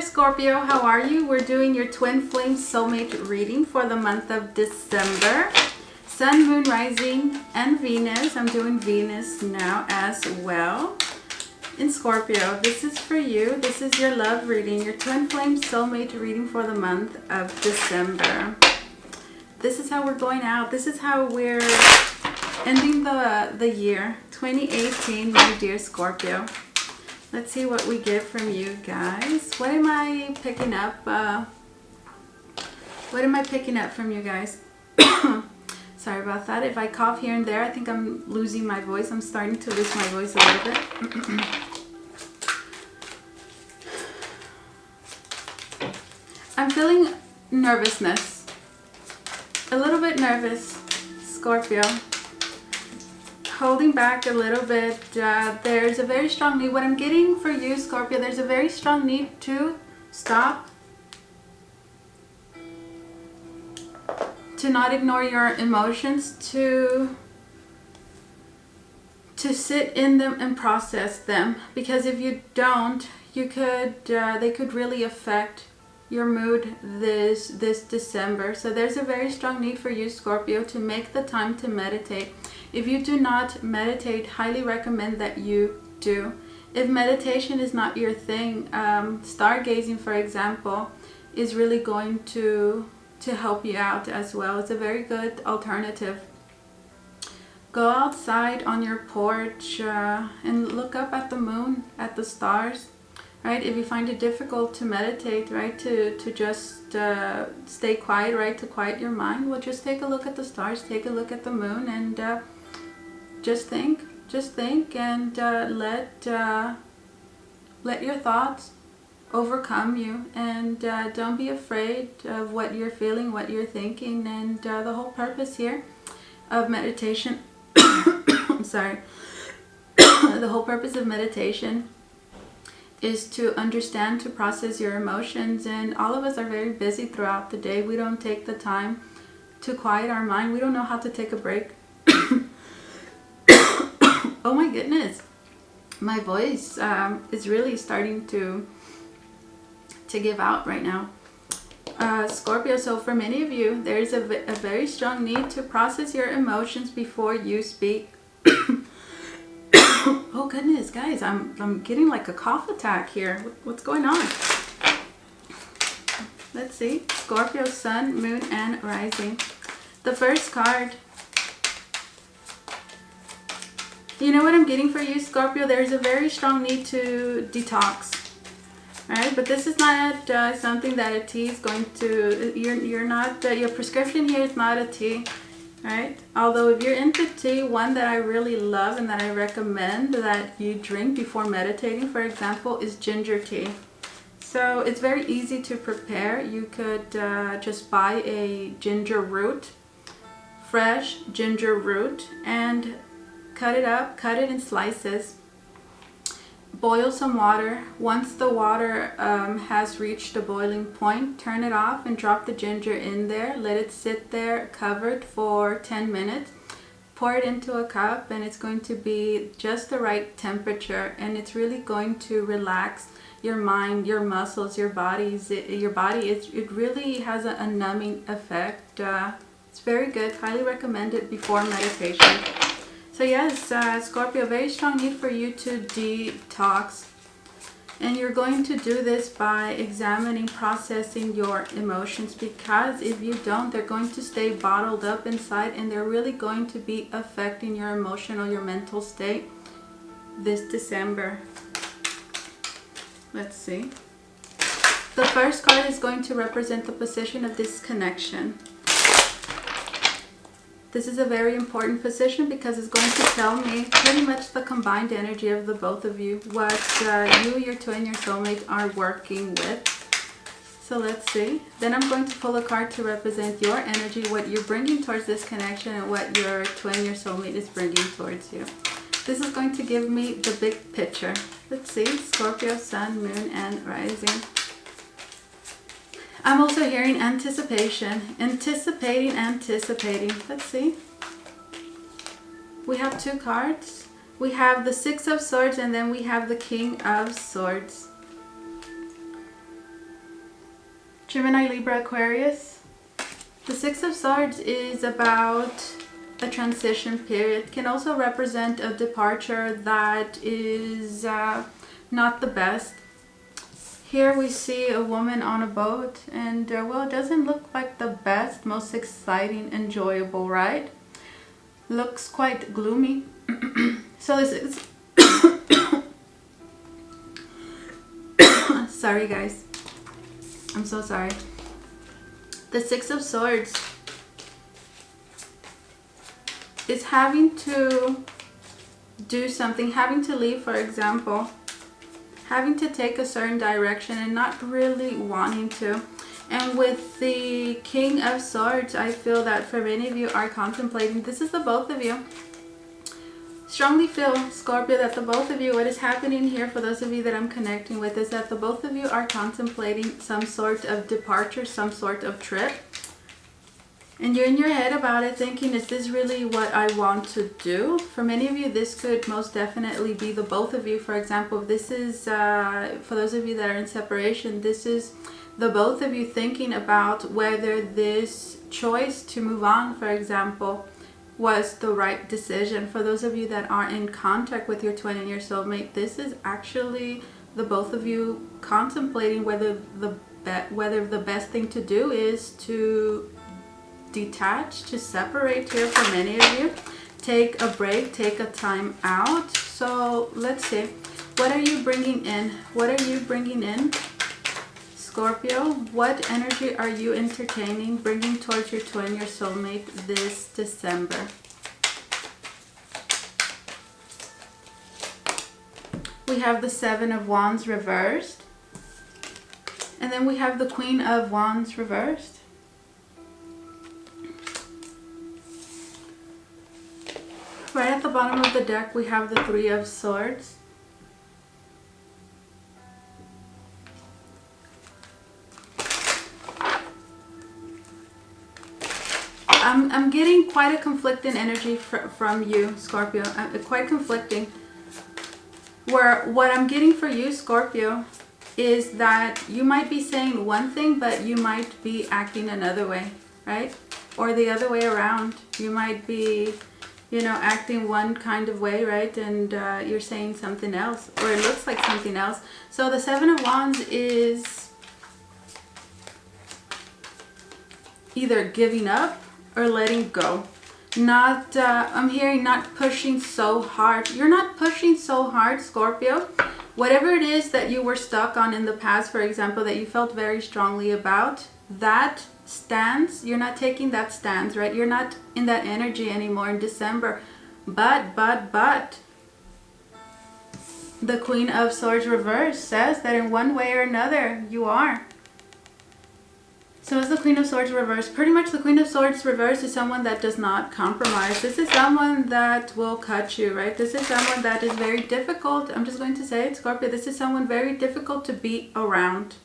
Scorpio, how are you? We're doing your twin flame soulmate reading for the month of December. Sun, Moon, Rising, and Venus. I'm doing Venus now as well. In Scorpio, this is for you. This is your love reading, your twin flame soulmate reading for the month of December. This is how we're going out. This is how we're ending the year 2018, my dear Scorpio. Let's see what we get from you guys. What am I picking up? What am I picking up from you guys? Sorry about that. If I cough here and there, I think I'm losing my voice. I'm starting to lose my voice a little bit. I'm feeling nervousness. A little bit nervous, Scorpio. Holding back a little bit. There's a very strong need. What I'm getting for you, Scorpio, there's a very strong need to stop, to not ignore your emotions, to sit in them and process them, because if you don't, you could they could really affect your mood this December. So there's a very strong need for you, Scorpio, to make the time to meditate. If you do not meditate, highly recommend that you do. If meditation is not your thing, stargazing, for example, is really going to help you out as well. It's a very good alternative. Go outside on your porch and look up at the moon, at the stars, right? If you find it difficult to meditate, right, to just stay quiet, right, to quiet your mind, well, just take a look at the stars, take a look at the moon, and just think, and let your thoughts overcome you, and don't be afraid of what you're feeling, what you're thinking. And the whole purpose here of meditation I'm sorry the whole purpose of meditation is to understand, to process your emotions. And all of us are very busy throughout the day. We don't take the time to quiet our mind. We don't know how to take a break. Oh my goodness, my voice is really starting to give out right now, Scorpio. So for many of you, there's a very strong need to process your emotions before you speak. Oh goodness, guys, I'm getting like a cough attack here. What's going on? Let's see. Scorpio, Sun, Moon, and Rising. The first card. You know what I'm getting for you, Scorpio? There's a very strong need to detox. Alright, but this is not something that a tea is going to, you're not, your prescription here is not a tea. Right? Although if you're into tea, one that I really love and that I recommend that you drink before meditating, for example, is ginger tea. So it's very easy to prepare. You could just buy a ginger root, fresh ginger root, and cut it up, cut it in slices. Boil some water. Once the water has reached a boiling point, turn it off and drop the ginger in there. Let it sit there covered for 10 minutes. Pour it into a cup, and it's going to be just the right temperature, and it's really going to relax your mind, your muscles, your bodies. It really has a numbing effect. It's very good. Highly recommend it before meditation. So yes, Scorpio, very strong need for you to detox. And you're going to do this by examining, processing your emotions, because if you don't, they're going to stay bottled up inside, and they're really going to be affecting your emotional, your mental state this December. Let's see. The first card is going to represent the position of disconnection. This is a very important position because it's going to tell me pretty much the combined energy of the both of you, what you, your twin, your soulmate are working with. So let's see. Then I'm going to pull a card to represent your energy, what you're bringing towards this connection, and what your twin, your soulmate is bringing towards you. This is going to give me the big picture. Let's see. Scorpio, Sun, Moon, and Rising. I'm also hearing anticipation. Anticipating. Let's see. We have two cards. We have the Six of Swords, and then we have the King of Swords. Gemini, Libra, Aquarius. The Six of Swords is about a transition period. Can also represent a departure that is not the best. Here we see a woman on a boat, and well, it doesn't look like the best, most exciting, enjoyable, right? Looks quite gloomy. So this is sorry guys, I'm so sorry. The Six of Swords is having to do something, having to leave, for example, having to take a certain direction and not really wanting to. And with the King of Swords, I feel that for many of you are contemplating, this is the both of you. Strongly feel, Scorpio, that the both of you, what is happening here for those of you that I'm connecting with, is that the both of you are contemplating some sort of departure, some sort of trip. And you're in your head about it thinking, is this really what I want to do? For many of you, this could most definitely be the both of you. For example, if this is, for those of you that are in separation, this is the both of you thinking about whether this choice to move on, for example, was the right decision. For those of you that are in contact with your twin and your soulmate, this is actually the both of you contemplating whether the best thing to do is to detach, to separate here for many of you. Take a break, take a time out. So let's see. What are you bringing in? What are you bringing in? Scorpio, what energy are you entertaining, bringing towards your twin, your soulmate this December? We have the Seven of Wands reversed. And then we have the Queen of Wands reversed. Right at the bottom of the deck, we have the Three of Swords. I'm getting quite a conflicting energy from you, Scorpio. Quite conflicting. Where what I'm getting for you, Scorpio, is that you might be saying one thing, but you might be acting another way, right? Or the other way around. You might be, you know, acting one kind of way, right? And you're saying something else, or it looks like something else. So the Seven of Wands is either giving up or letting go. Not, I'm hearing not pushing so hard. You're not pushing so hard, Scorpio. Whatever it is that you were stuck on in the past, for example, that you felt very strongly about, that stance, you're not taking that stance, right? You're not in that energy anymore in December. But, the Queen of Swords reverse says that in one way or another, you are. So is the Queen of Swords reverse. Pretty much the Queen of Swords reverse is someone that does not compromise. This is someone that will cut you, right? This is someone that is very difficult. I'm just going to say it, Scorpio. This is someone very difficult to be around.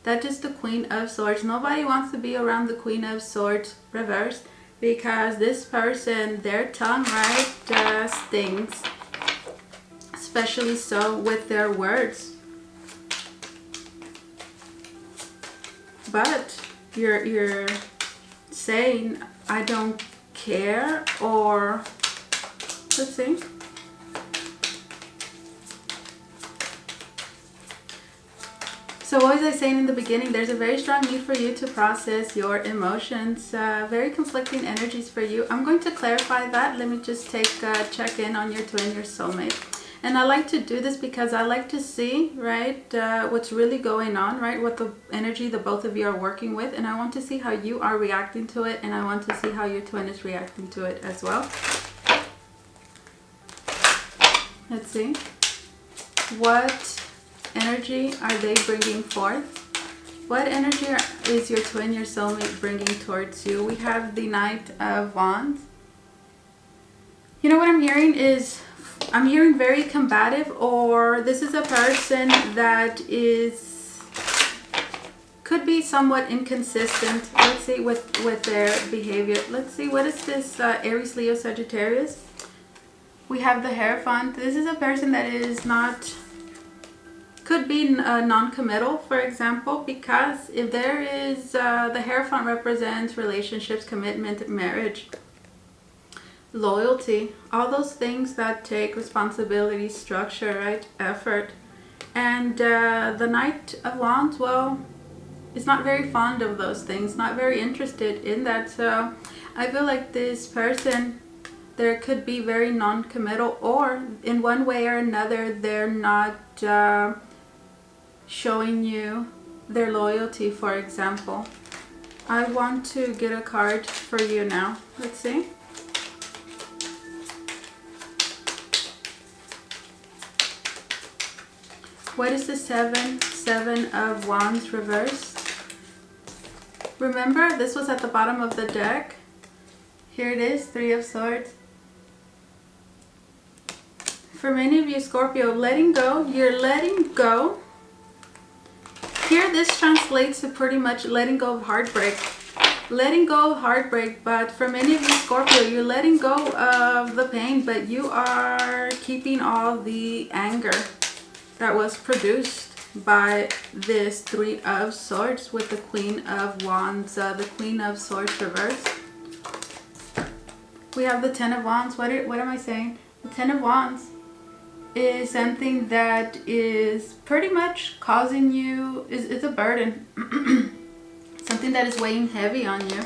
That is the Queen of Swords. Nobody wants to be around the Queen of Swords reverse because this person, their tongue, right, stings. Especially so with their words. But you're saying, I don't care, or let's see. So what was I saying in the beginning? There's a very strong need for you to process your emotions. Very conflicting energies for you. I'm going to clarify that. Let me just check in on your twin, your soulmate. And I like to do this because I like to see, right, what's really going on, right, what the energy the both of you are working with. And I want to see how you are reacting to it. And I want to see how your twin is reacting to it as well. Let's see. What energy are they bringing forth? What energy is your twin, your soulmate, bringing towards you? We have the Knight of Wands. You know what I'm hearing is, I'm hearing very combative, or this is a person that could be somewhat inconsistent. Let's see with their behavior. Let's see, what is this Aries, Leo, Sagittarius? We have the Hierophant. This is a person that is not, could be non-committal, for example, because if there is, the Hierophant represents relationships, commitment, marriage, loyalty, all those things that take responsibility, structure, right, effort. And the Knight of Wands, well, is not very fond of those things, not very interested in that. So I feel like this person, there could be very non-committal, or in one way or another, they're not showing you their loyalty, for example. I want to get a card for you now. Let's see. What is the Seven of Wands reversed? Remember, this was at the bottom of the deck. Here it is, Three of Swords. For many of you, Scorpio, letting go, you're letting go. Here, this translates to pretty much letting go of heartbreak. Letting go of heartbreak, but for many of you, Scorpio, you're letting go of the pain, but you are keeping all the anger that was produced by this Three of Swords with the Queen of Wands, the Queen of Swords reversed. We have the Ten of Wands. What am I saying? The Ten of Wands is something that is pretty much causing you, it's a burden. Something that is weighing heavy on you.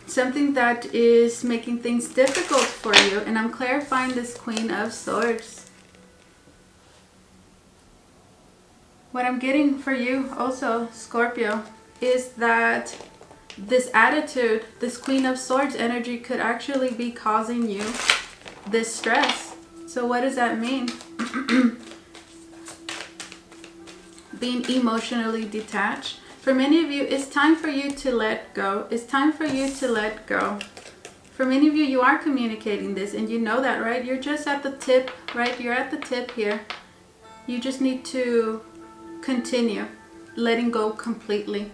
Something that is making things difficult for you. And I'm clarifying this Queen of Swords. What I'm getting for you also, Scorpio, is that this attitude, this Queen of Swords energy could actually be causing you this stress. So what does that mean? Being emotionally detached. For many of you, it's time for you to let go. It's time for you to let go. For many of you, you are communicating this and you know that, right? You're just at the tip, right? You're at the tip here. You just need to continue letting go completely.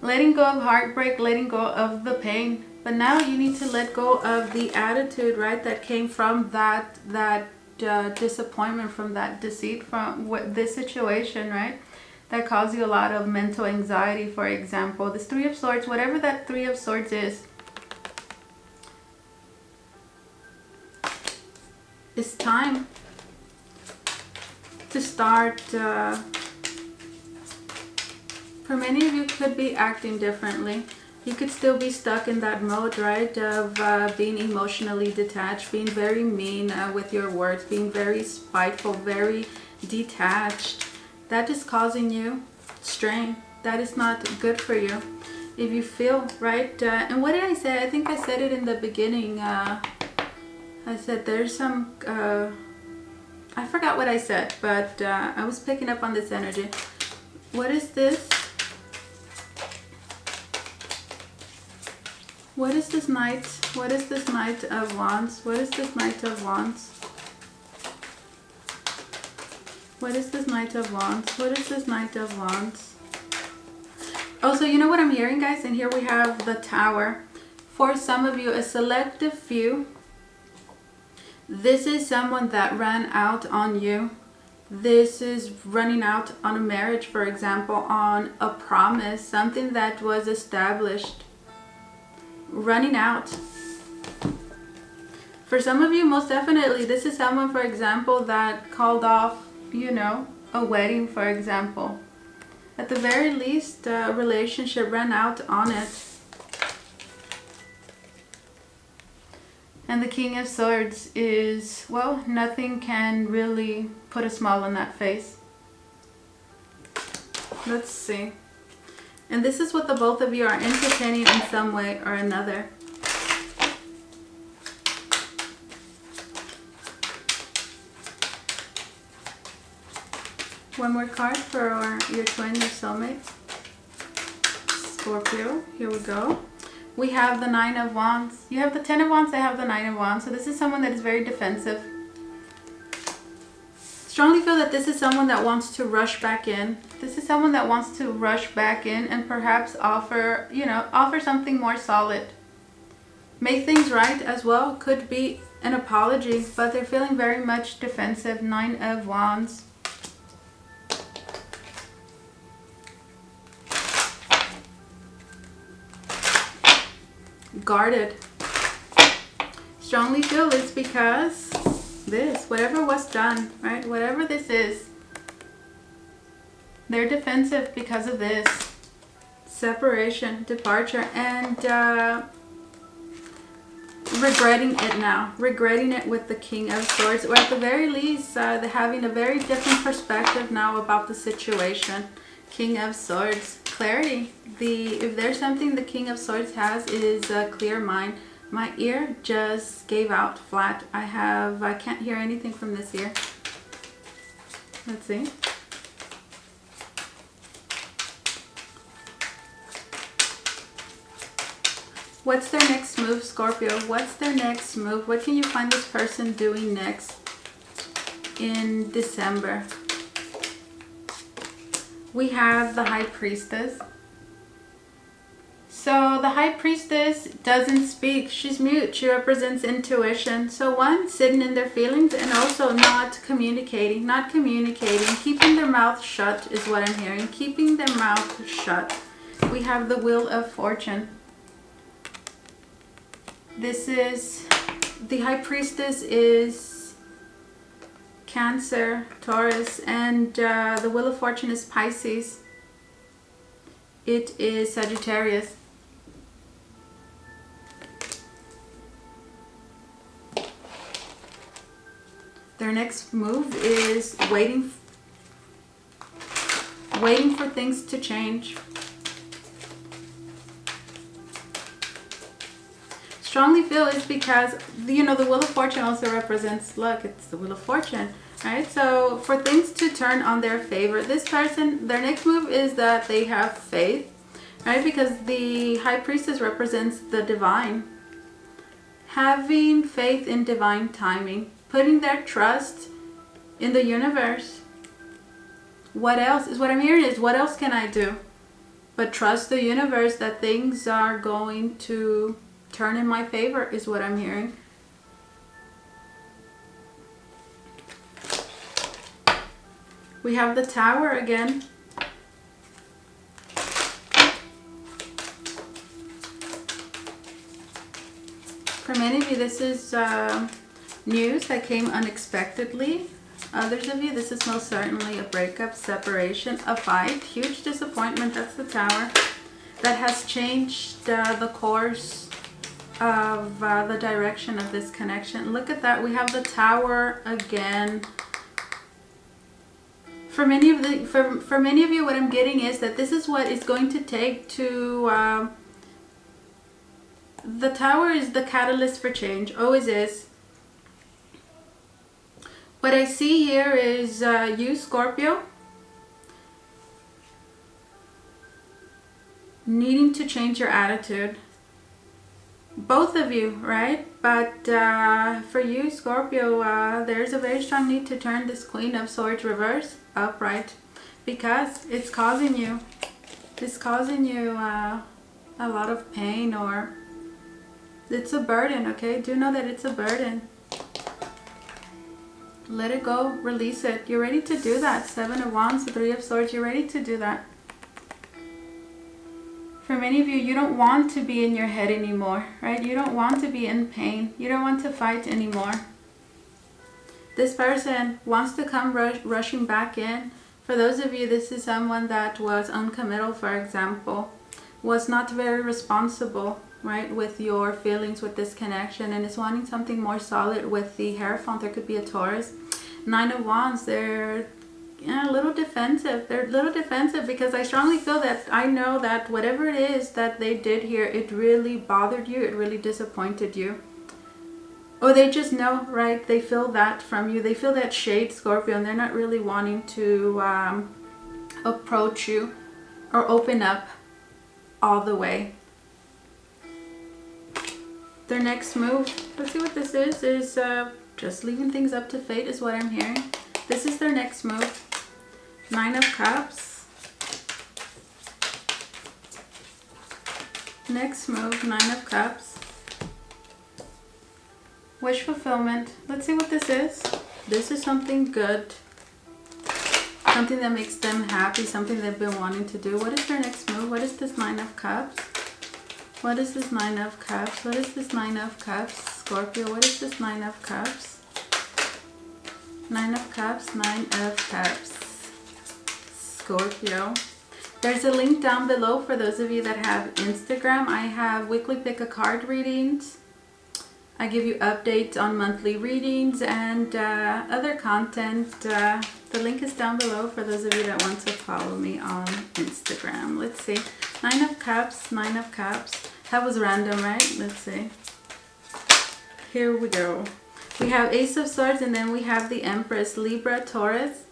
Letting go of heartbreak, letting go of the pain. But now you need to let go of the attitude, right, that came from that disappointment, from that deceit, from this situation, right, that caused you a lot of mental anxiety, for example. This Three of Swords, whatever that Three of Swords is, it's time to start. For many of you, could be acting differently. You could still be stuck in that mode, right, of being emotionally detached, being very mean with your words, being very spiteful, very detached. That is causing you strain. That is not good for you. If you feel, right, and what did I say? I think I said it in the beginning. I said there's some, I forgot what I said, but I was picking up on this energy. What is this? What is this Knight? What is this Knight of Wands? What is this Knight of Wands? What is this Knight of Wands? What is this Knight of Wands? Also, you know what I'm hearing, guys? And here we have the Tower. For some of you, a selective few, this is someone that ran out on you. This is running out on a marriage, for example, on a promise, something that was established. Running out. For some of you, most definitely, this is someone, for example, that called off, you know, a wedding, for example. At the very least, a relationship ran out on it. And the King of Swords is, well, nothing can really put a smile on that face. Let's see. And this is what the both of you are entertaining in some way or another. One more card for your twin, your soulmate. Scorpio, here we go. We have the Nine of Wands. You have the Ten of Wands, I have the Nine of Wands. So this is someone that is very defensive. Strongly feel that this is someone that wants to rush back in. This is someone that wants to rush back in and perhaps offer, offer something more solid. Make things right as well. Could be an apology, but they're feeling very much defensive. Nine of Wands. Guarded. Strongly feel it's because this, whatever was done, right? Whatever this is, they're defensive because of this. Separation, departure, and regretting it now. Regretting it with the King of Swords, or at the very least, they're having a very different perspective now about the situation. King of Swords, clarity. If there's something the King of Swords has, it is a clear mind. My ear just gave out flat. I can't hear anything from this ear. Let's see. What's their next move, Scorpio? What's their next move? What can you find this person doing next in December? We have the High Priestess. So the High Priestess doesn't speak. She's mute. She represents intuition. So one, sitting in their feelings, and also not communicating. Not communicating. Keeping their mouth shut is what I'm hearing. Keeping their mouth shut. We have the Wheel of Fortune. This is, the High Priestess is Cancer, Taurus, and the Wheel of Fortune is Pisces. It is Sagittarius. Their next move is waiting for things to change. Strongly feel is because, the Wheel of Fortune also represents luck. It's the Wheel of Fortune, right? So for things to turn on their favor, this person, their next move is that they have faith, right? Because the High Priestess represents the divine. Having faith in divine timing. Putting their trust in the universe. What else? Is what I'm hearing is, what else can I do? But trust the universe that things are going to turn in my favor is what I'm hearing. We have the Tower again. For many of you, this is news that came unexpectedly. Others of you, this is most certainly a breakup, separation, a fight, huge disappointment. That's the Tower. That has changed the course of the direction of this connection. Look at that. We have the Tower again. For many of you, what I'm getting is that this is what it's going to take to the Tower is the catalyst for change. Always is. What I see here is you, Scorpio, needing to change your attitude. Both of you, right? But for you, Scorpio, there's a very strong need to turn this Queen of Swords reverse upright, because it's causing you a lot of pain, or it's a burden, okay? Do know that it's a burden. Let it go, release it. You're ready to do that. Seven of Wands, Three of Swords, you're ready to do that. For many of you, you don't want to be in your head anymore, right? You don't want to be in pain. You don't want to fight anymore. This person wants to come rushing back in. For those of you, this is someone that was uncommittal, for example, was not very responsible, right, with your feelings with this connection, and is wanting something more solid with the Hierophant. There could be a Taurus. Nine of Wands, they're a little defensive. They're a little defensive because I strongly feel that I know that whatever it is that they did here, it really bothered you, it really disappointed you. Or they just know, right? They feel that from you. They feel that shade, Scorpio, and they're not really wanting to approach you or open up all the way. Their next move, let's see what this is just leaving things up to fate is what I'm hearing. This is their next move. Nine of Cups. Next move, Nine of Cups. Wish fulfillment. Let's see what this is. This is something good. Something that makes them happy. Something they've been wanting to do. What is their next move? What is this Nine of Cups? What is this Nine of Cups? What is this Nine of Cups? Scorpio, what is this Nine of Cups? Nine of Cups, Nine of Cups. Scorpio. There's a link down below for those of you that have Instagram. I have weekly pick a card readings. I give you updates on monthly readings and other content. The link is down below for those of you that want to follow me on Instagram. Let's see. Nine of Cups, Nine of Cups. That was random, right? Let's see. Here we go. We have Ace of Swords and then we have the Empress, Libra, Taurus.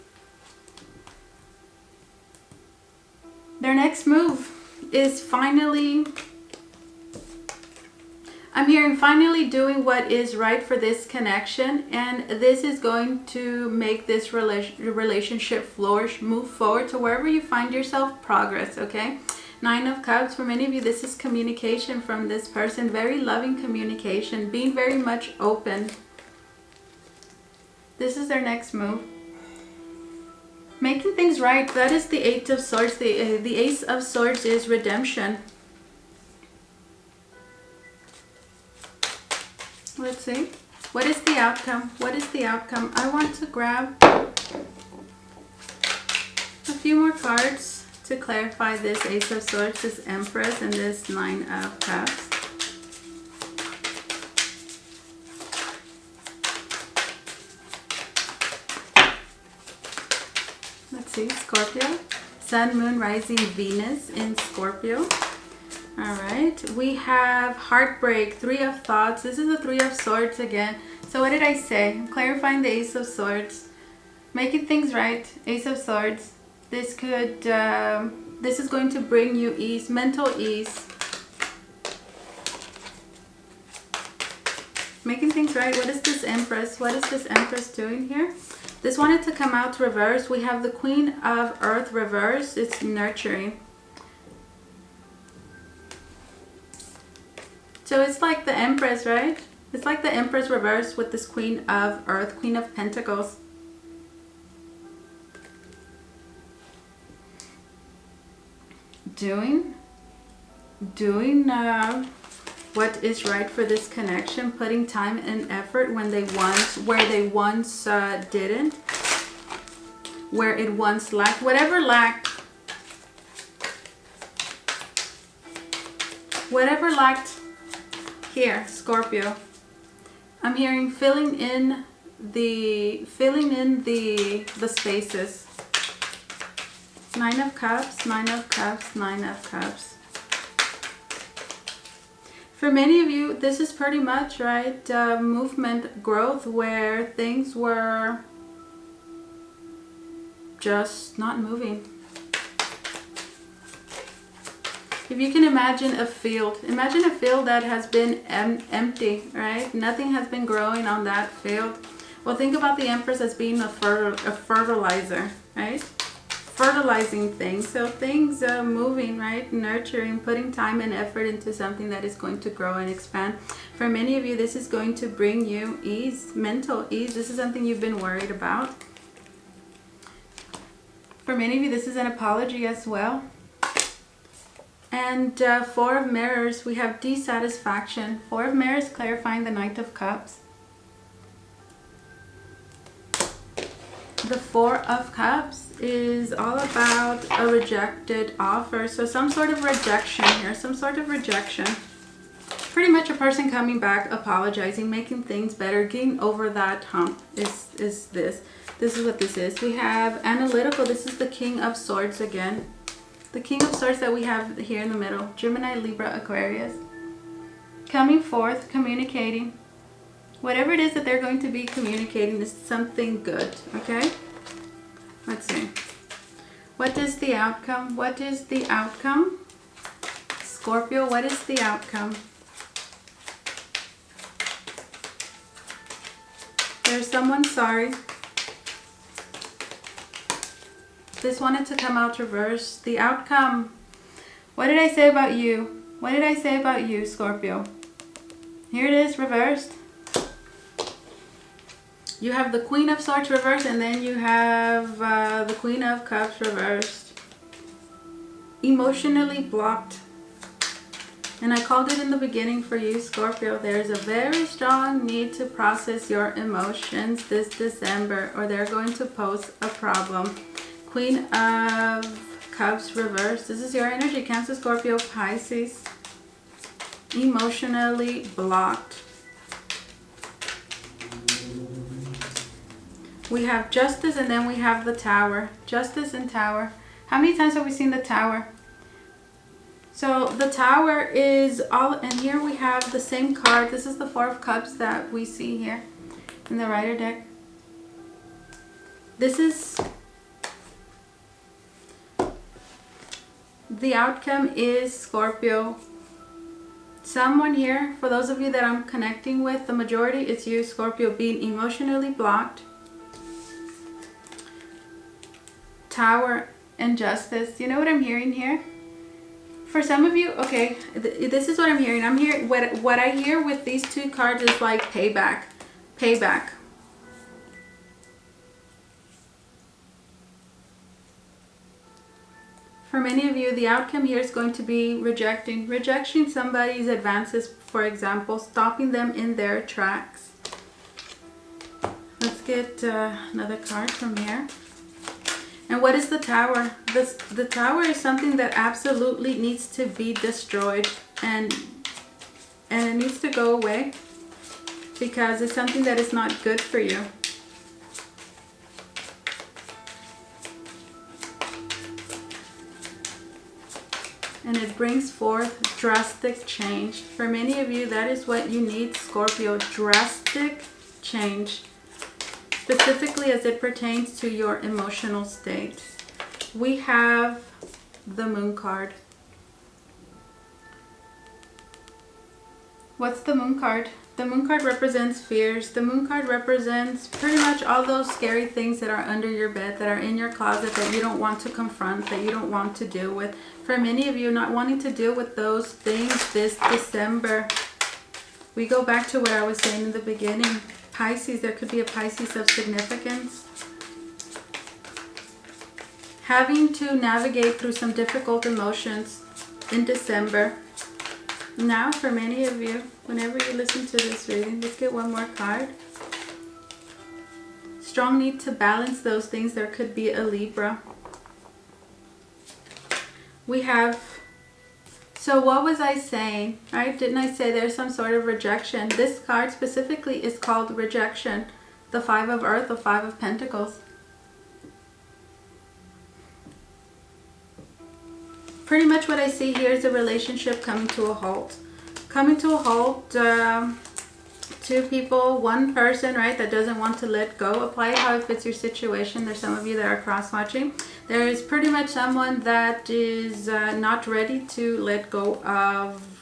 Their next move is finally, I'm hearing finally doing what is right for this connection, and this is going to make this relationship flourish, move forward to wherever you find yourself, progress, okay? Nine of Cups, for many of you, this is communication from this person, very loving communication, being very much open. This is their next move. Making things right, that is the Eight of Swords. The Ace of Swords is redemption. Let's see. What is the outcome? What is the outcome? I want to grab a few more cards to clarify this Ace of Swords, this Empress, and this Nine of Cups. Let's see, Scorpio. Sun, Moon, Rising, Venus in Scorpio. All right, we have heartbreak, Three of Thoughts. This is the Three of Swords again. So what did I say? I'm clarifying the Ace of Swords. Making things right, Ace of Swords. This could, this is going to bring you ease, mental ease. Making things right. What is this Empress? What is this Empress doing here? This wanted to come out reverse. We have the Queen of Earth reverse. It's nurturing. So it's like the Empress, right? It's like the Empress reverse with this Queen of Earth, Queen of Pentacles. Doing what is right for this connection, putting time and effort when they once, where they once didn't, where it once lacked, whatever lacked here, Scorpio. I'm hearing filling in the spaces. Nine of Cups, Nine of Cups, Nine of Cups. For many of you, this is pretty much, right, movement, growth, where things were just not moving. If you can imagine a field that has been empty, right? Nothing has been growing on that field. Well, think about the Empress as being a fertilizer, right? Fertilizing things, so things moving, right? Nurturing, putting time and effort into something that is going to grow and expand. For many of you, this is going to bring you ease, mental ease. This is something you've been worried about. For many of you, this is an apology as well. And Four of Mirrors, we have dissatisfaction. Four of Mirrors clarifying the Knight of Cups. The Four of Cups is all about a rejected offer. So some sort of rejection here, some sort of rejection. pretty much a person coming back, apologizing, making things better, getting over that hump is this. This is what this is. We have analytical. This is the King of Swords again. The King of Swords that we have here in the middle. Gemini, Libra, Aquarius. Coming forth, communicating. Whatever it is that they're going to be communicating is something good, okay? Let's see. What is the outcome? What is the outcome? Scorpio, what is the outcome? There's someone sorry. This wanted to come out reverse. The outcome. What did I say about you? What did I say about you, Scorpio? Here it is, reversed. You have the Queen of Swords reversed, and then you have the Queen of Cups reversed. Emotionally blocked. And I called it in the beginning for you, Scorpio. There's a very strong need to process your emotions this December, or they're going to pose a problem. Queen of Cups reversed. This is your energy, Cancer, Scorpio, Pisces. Emotionally blocked. We have Justice, and then we have the Tower. Justice and Tower. How many times have we seen the Tower? So the Tower is all, and here we have the same card. This is the Four of Cups that we see here in the Rider deck. This is, the outcome is Scorpio. Someone here, for those of you that I'm connecting with, the majority, it's you, Scorpio, being emotionally blocked. Tower and Justice. You know what I'm hearing here? For some of you, okay, this is what I'm hearing. I'm hearing, what I hear with these two cards is like payback. Payback. For many of you, the outcome here is going to be rejecting somebody's advances, for example, stopping them in their tracks. Let's get another card from here. And what is the Tower? The Tower is something that absolutely needs to be destroyed, and it needs to go away because it's something that is not good for you. And it brings forth drastic change. For many of you, that is what you need, Scorpio. Drastic change. Specifically as it pertains to your emotional state. We have the Moon card. What's the Moon card? The Moon card represents fears. The Moon card represents pretty much all those scary things that are under your bed, that are in your closet, that you don't want to confront, that you don't want to deal with. For many of you, not wanting to deal with those things this December. We go back to what I was saying in the beginning. Pisces, there could be a Pisces of significance. Having to navigate through some difficult emotions in December. Now, for many of you, whenever you listen to this reading, let's get one more card. Strong need to balance those things. There could be a Libra. We have, so what was I saying, right? Didn't I say there's some sort of rejection? This card specifically is called rejection. The Five of Earth, the Five of Pentacles. Pretty much what I see here is a relationship coming to a halt. Coming to a halt, two people, one person, right, that doesn't want to let go. Apply it how it fits your situation. There's some of you that are cross-watching. There is pretty much someone that is not ready to let go of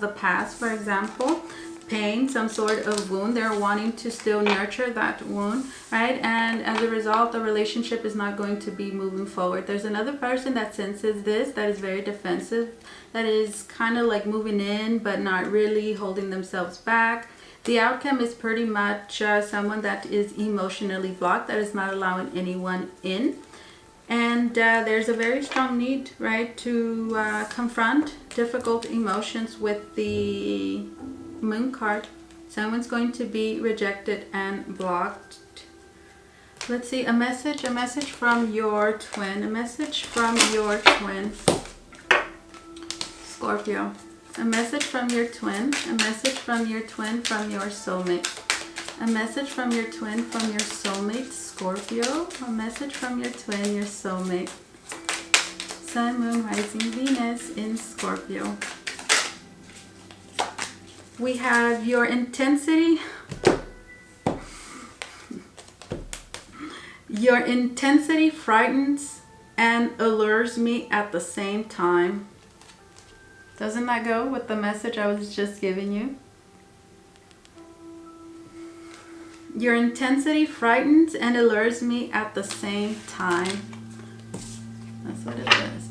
the past, for example. Pain, some sort of wound. They're wanting to still nurture that wound, right? And as a result, the relationship is not going to be moving forward. There's another person that senses this, that is very defensive, that is kind of like moving in, but not really holding themselves back. The outcome is pretty much someone that is emotionally blocked, that is not allowing anyone in. And there's a very strong need, right, to confront difficult emotions with the Moon card. Someone's going to be rejected and blocked. Let's see, a message from your twin. A message from your twin. Scorpio. A message from your twin. A message from your twin from your soulmate. A message from your twin from your soulmate, Scorpio. A message from your twin, your soulmate. Sun, Moon, Rising, Venus in Scorpio. We have your intensity. Your intensity frightens and allures me at the same time. Doesn't that go with the message I was just giving you? Your intensity frightens and allures me at the same time. That's what it is.